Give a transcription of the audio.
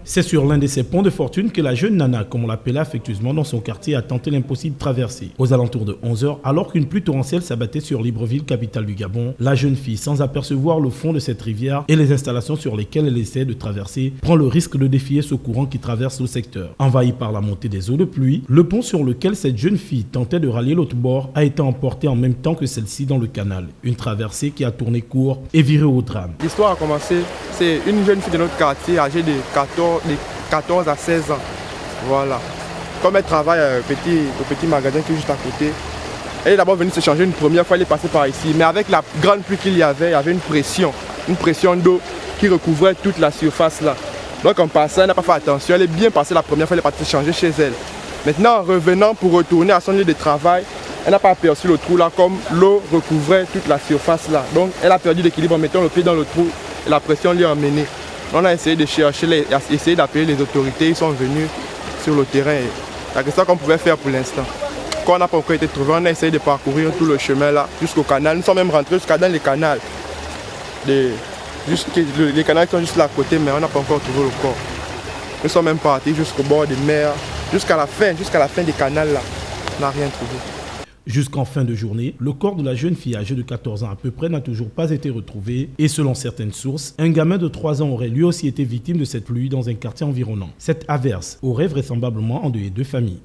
C'est sur l'un de ces ponts de fortune que la jeune Nana, comme on l'appelait affectueusement dans son quartier, a tenté l'impossible traversée. Aux alentours de 11 h, alors qu'une pluie torrentielle s'abattait sur Libreville, capitale du Gabon, la jeune fille, sans apercevoir le fond de cette rivière et les installations sur lesquelles elle essaie de traverser, prend le risque de défier ce courant qui traverse le secteur. Envahi par la montée des eaux de pluie, le pont sur lequel cette jeune fille tentait de rallier l'autre bord a été emporté en même temps que celle-ci dans le canal. Une traversée qui a tourné court et viré au drame. L'histoire a commencé, c'est une jeune fille de notre quartier âgée de 14 à 16 ans. Voilà. Comme elle travaille au petit magasin qui est juste à côté, elle est d'abord venue se changer une première fois, elle est passée par ici. Mais avec la grande pluie qu'il y avait une pression d'eau qui recouvrait toute la surface là. Donc en passant, elle n'a pas fait attention, elle est bien passée la première fois, elle est partie se changer chez elle. Maintenant, en revenant pour retourner à son lieu de travail, elle n'a pas aperçu le trou là, comme l'eau recouvrait toute la surface là. Donc elle a perdu l'équilibre en mettant le pied dans le trou et la pression lui a emmené. On a essayé de chercher, essayé d'appeler les autorités, ils sont venus sur le terrain. C'est ça qu'on pouvait faire pour l'instant. Quand on n'a pas encore été trouvé, on a essayé de parcourir tout le chemin là jusqu'au canal. Nous sommes même rentrés jusqu'à dans les canals. Les canals sont juste là à côté, mais on n'a pas encore trouvé le corps. Nous sommes même partis jusqu'au bord des mers, jusqu'à la fin des canals là. On n'a rien trouvé. Jusqu'en fin de journée, le corps de la jeune fille âgée de 14 ans à peu près n'a toujours pas été retrouvé et selon certaines sources, un gamin de 3 ans aurait lui aussi été victime de cette pluie dans un quartier environnant. Cette averse aurait vraisemblablement endeuillé 2 familles.